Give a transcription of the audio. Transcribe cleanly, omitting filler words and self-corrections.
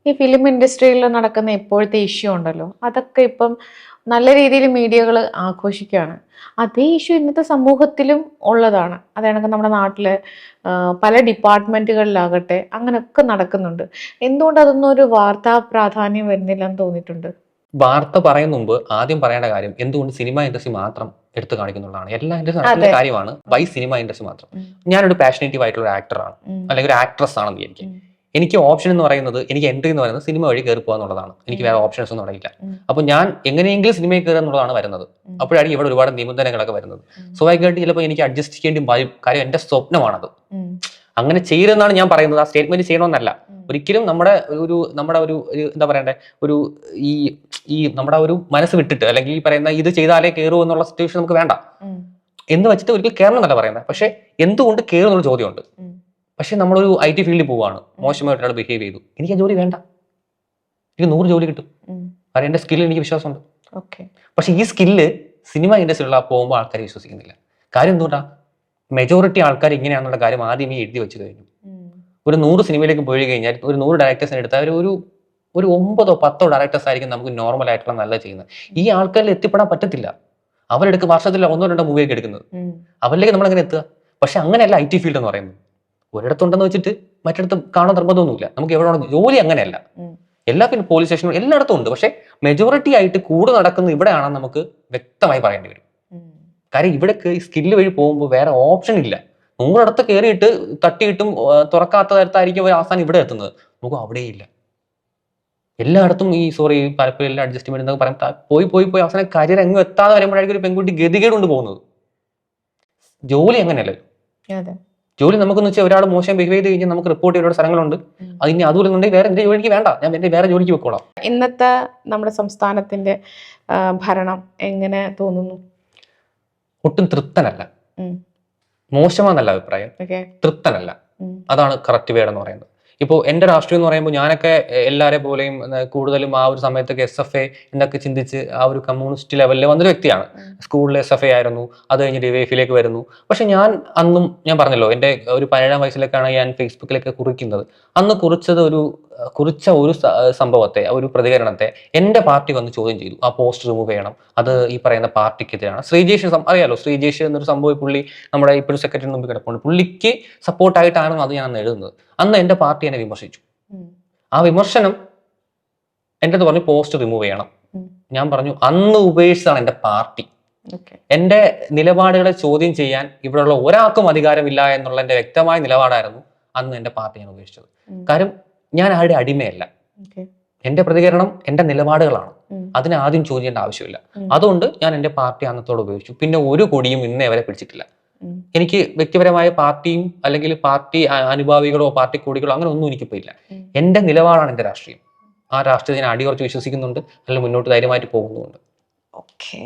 ഈ ഫിലിം ഇൻഡസ്ട്രിയിൽ നടക്കുന്ന ഇപ്പോഴത്തെ ഇഷ്യൂ ഉണ്ടല്ലോ, അതൊക്കെ ഇപ്പം നല്ല രീതിയിൽ മീഡിയകൾ ആഘോഷിക്കുകയാണ്. അതേ ഇഷ്യൂ ഇന്നത്തെ സമൂഹത്തിലും ഉള്ളതാണ്. അതാണെങ്കിൽ നമ്മുടെ നാട്ടിൽ പല ഡിപ്പാർട്ട്മെന്റുകളിലാകട്ടെ അങ്ങനെയൊക്കെ നടക്കുന്നുണ്ട്. എന്തുകൊണ്ട് അതൊന്നും ഒരു വാർത്താ പ്രാധാന്യം വരുന്നില്ല എന്ന് തോന്നിയിട്ടുണ്ട്? വാർത്ത പറയുന്ന മുമ്പ് ആദ്യം പറയേണ്ട കാര്യം എന്തുകൊണ്ട് സിനിമ ഇൻഡസ്ട്രി മാത്രം എടുത്തു കാണിക്കുന്നുള്ളതാണ്. എല്ലാ ഇൻഡസ്ട്രി നടക്കുന്ന അതെ. കാര്യമാണ്. വൈ സിനിമ ഇൻഡസ്ട്രി മാത്രം? ഉം, ഞാനൊരു പാഷനേറ്റീവ് ആയിട്ടുള്ള ഒരു ആക്ടറാണ്, ഉം, അല്ലെങ്കിൽ ഒരു ആക്ട്രസ് ആണെന്ന് എനിക്ക് ഉം, എനിക്ക് ഓപ്ഷൻ എന്ന് പറയുന്നത്, എനിക്ക് എൻട്രി എന്ന് പറയുന്നത് സിനിമ വഴി കയറി പോകുക എന്നുള്ളതാണ്. എനിക്ക് ഉം, വേറെ ഓപ്ഷൻസ് ഒന്നും അറിയില്ല. ഉം, അപ്പോൾ ഞാൻ എങ്ങനെയെങ്കിലും സിനിമയിൽ കയറുക എന്നുള്ളതാണ് വരുന്നത്. ഉം, അപ്പോഴായിരിക്കും ഇവിടെ ഒരുപാട് നിബന്ധനകളൊക്കെ വരുന്നത്. ഉം, സ്വാഭാവികമായിട്ട് ചിലപ്പോൾ എനിക്ക് അഡ്ജസ്റ്റ് ചെയ്യേണ്ടി വരും. കാര്യം എൻ്റെ സ്വപ്നമാണത്. ഉം, അങ്ങനെ ചെയ്യരുതെന്നാണ് ഞാൻ പറയുന്നത്. ആ സ്റ്റേറ്റ്മെന്റ് ചെയ്യണമെന്നല്ല. ഉം, ഒരിക്കലും നമ്മുടെ ഒരു എന്താ പറയണ്ടേ, ഒരു ഈ ഈ നമ്മുടെ ഒരു മനസ്സ് വിട്ടിട്ട്, അല്ലെങ്കിൽ ഈ പറയുന്ന ഇത് ചെയ്താലേ കയറൂ എന്നുള്ള സിറ്റുവേഷൻ നമുക്ക് വേണ്ട ഉം, എന്ന് വെച്ചിട്ട് ഒരിക്കലും കയറണം എന്നല്ല പറയുന്നത്. പക്ഷെ എന്തുകൊണ്ട് കയറും എന്നുള്ള ചോദ്യമുണ്ട്. ഉം, പക്ഷെ നമ്മളൊരു IT ഫീൽഡിൽ പോവാണ്, മോശമായിട്ട് ഒരാൾ ബിഹേവ് ചെയ്തു, എനിക്ക് ആ ജോലി വേണ്ട. എനിക്ക് 100 ജോലി കിട്ടും. ഉം. കാരണം എൻ്റെ സ്കില്ലിൽ എനിക്ക് വിശ്വാസമുണ്ട്. ഓക്കെ. പക്ഷെ ഈ സ്കില്ല് സിനിമ ഇൻഡസ്ട്രിയിലുള്ള പോകുമ്പോൾ ആൾക്കാർ വിശ്വസിക്കുന്നില്ല. കാര്യം എന്തുകൊണ്ടാ? മെജോറിറ്റി ആൾക്കാർ ഇങ്ങനെയാണെന്നുള്ള കാര്യം ആദ്യമേ എഴുതി വെച്ച് കഴിഞ്ഞു. ഉം, ഒരു 100 സിനിമയിലേക്ക് പോയി കഴിഞ്ഞാൽ ഒരു 100 ഡയറക്ടേഴ്സിനെ എടുത്താൽ ഒരു ഒരു 9-10 ഡയറക്ടേഴ്സ് ആയിരിക്കും നമുക്ക് നോർമൽ ആയിട്ടുള്ള നല്ല ചെയ്യുന്നത്. ഈ ആൾക്കാരിൽ എത്തിപ്പെടാൻ പറ്റത്തില്ല. അവരെടുക്ക് വർഷത്തിൽ 1-2 മൂവിയൊക്കെ എടുക്കുന്നത്. ഉം, അവരിലേക്ക് നമ്മൾ എങ്ങനെ എത്തുക? പക്ഷെ അങ്ങനെയല്ല IT ഫീൽഡ് എന്ന് പറയുന്നത്. ഒരിടത്തുണ്ടെന്ന് വെച്ചിട്ട് മറ്റിടത്ത് കാണാൻ നിർബന്ധമൊന്നുമില്ല. നമുക്ക് എവിടെ ജോലി അങ്ങനെയല്ല. ഉം, എല്ലാ പിന്നെ പോലീസ് സ്റ്റേഷനും എല്ലായിടത്തും ഉണ്ട്. പക്ഷെ മെജോറിറ്റി ആയിട്ട് കൂടുതൽ നടക്കുന്നത് ഇവിടെയാണെന്ന് നമുക്ക് വ്യക്തമായി പറയേണ്ടി വരും. ഉം, കാര്യം ഇവിടേക്ക് ഈ സ്കില്ല് വഴി പോകുമ്പോൾ വേറെ ഓപ്ഷൻ ഇല്ല. 100 കയറിയിട്ട് തട്ടിയിട്ടും തുറക്കാത്ത തരത്തായിരിക്കും അവസാനം ഇവിടെ എത്തുന്നത്. നമുക്ക് അവിടെയില്ല. എല്ലായിടത്തും ഈ പലപ്പോഴും എല്ലാം അഡ്ജസ്റ്റ്മെന്റ് എന്നൊക്കെ പറയാൻ പോയി പോയി പോയി അവസാനം കരിയർ എങ്ങും എത്താതെ വരുമ്പോഴായിരിക്കും ഒരു പെൺകുട്ടി ഗതികേട് കൊണ്ട് പോകുന്നത്. ജോലി അങ്ങനെയല്ലല്ലോ. അതെ. ജോലി നമുക്കെന്ന് വെച്ചാൽ ഒരാൾ മോശം ബിഹേവ് ചെയ്ത് കഴിഞ്ഞാൽ നമുക്ക് റിപ്പോർട്ട് ചെയ്യേണ്ട സ്ഥലങ്ങളുണ്ട്. ഉം. അതിന് അതുപോലെന്നുണ്ടെങ്കിൽ വേറെ എന്റെ ജോലിക്ക് വേണ്ട, ഞാൻ എന്റെ വേറെ ജോലിക്ക് വെക്കോളാം. ഇന്നത്തെ നമ്മുടെ സംസ്ഥാനത്തിന്റെ ഭരണം എങ്ങനെ തോന്നുന്നു? ഒട്ടും തൃപ്തനല്ല. ഉം, മോശമാണെന്നല്ല അഭിപ്രായം, ഓക്കെ. തൃപ്തനല്ല. ഉം, അതാണ് കറക്റ്റ് വേർഡ് എന്ന് പറയുന്നത്. ഇപ്പോൾ എൻ്റെ രാഷ്ട്രീയം എന്ന് പറയുമ്പോൾ ഞാനൊക്കെ എല്ലാവരെ പോലെയും കൂടുതലും ആ ഒരു സമയത്തൊക്കെ SFA എന്നൊക്കെ ചിന്തിച്ച് ആ ഒരു കമ്മ്യൂണിസ്റ്റ് ലെവലിൽ വന്നൊരു വ്യക്തിയാണ്. ഉം, സ്കൂളിൽ SFA ആയിരുന്നു, അത് കഴിഞ്ഞ് DYFലേക്ക് വരുന്നു. പക്ഷെ ഞാൻ പറഞ്ഞല്ലോ, എൻ്റെ ഒരു 17 വയസ്സിലേക്കാണ് ഞാൻ ഫേസ്ബുക്കിലൊക്കെ കുറിക്കുന്നത്. അന്ന് കുറിച്ച ഒരു സംഭവത്തെ, ഒരു പ്രതികരണത്തെ എൻ്റെ പാർട്ടി വന്ന് ചോദ്യം ചെയ്തു. ആ പോസ്റ്റ് റിമൂവ് ചെയ്യണം, അത് ഈ പറയുന്ന പാർട്ടിക്കെതിരാണ്. ശ്രീജേഷ് അറിയാലോ, ശ്രീജേഷ് എന്നൊരു സംഭവം പുള്ളി നമ്മുടെ ഇപ്പോഴും സെക്രട്ടറി മുമ്പിൽ കിടപ്പുണ്ട്. പുള്ളിക്ക് സപ്പോർട്ടായിട്ടാണ് അത് ഞാൻ എഴുതുന്നത്. അന്ന് എൻ്റെ പാർട്ടി എന്നെ വിമർശിച്ചു. ഉം, ആ വിമർശനം എൻ്റെ അടുത്ത് പറഞ്ഞു പോസ്റ്റ് റിമൂവ് ചെയ്യണം. ഉം, ഞാൻ പറഞ്ഞു അന്ന് ഉപേക്ഷിച്ചതാണ് എൻ്റെ പാർട്ടി. ഓക്കെ. എൻ്റെ നിലപാടുകളെ ചോദ്യം ചെയ്യാൻ ഇവിടെയുള്ള ഒരാൾക്കും അധികാരമില്ല എന്നുള്ള എൻ്റെ വ്യക്തമായ നിലപാടായിരുന്നു അന്ന് എൻ്റെ പാർട്ടി ഞാൻ ഉപേക്ഷിച്ചത്. ഉം, കാര്യം ഞാൻ ആരുടെ അടിമയല്ല. ഓക്കെ. എൻ്റെ പ്രതികരണം എൻ്റെ നിലപാടുകളാണ്. ഉം, അതിനെ ആദ്യം ചോദ്യം ചെയ്യേണ്ട ആവശ്യമില്ല. ഉം, അതുകൊണ്ട് ഞാൻ എൻ്റെ പാർട്ടി അന്നത്തോടെ ഉപയോഗിച്ചു. പിന്നെ ഒരു കൊടിയും ഇന്നേ വരെ പിടിച്ചിട്ടില്ല. ഉം, എനിക്ക് വ്യക്തിപരമായ പാർട്ടിയും അല്ലെങ്കിൽ പാർട്ടി അനുഭാവികളോ പാർട്ടി കൊടികളോ അങ്ങനെ ഒന്നും എനിക്കിപ്പോൾ ഇല്ല. ഉം. എൻ്റെ നിലപാടാണ് എൻ്റെ രാഷ്ട്രീയം. ആ രാഷ്ട്രീയത്തെ ഞാൻ അടിയുറച്ച് വിശ്വസിക്കുന്നുണ്ട്, അല്ലെങ്കിൽ മുന്നോട്ട് ധൈര്യമായിട്ട് പോകുന്നുമുണ്ട്. ഓക്കെ.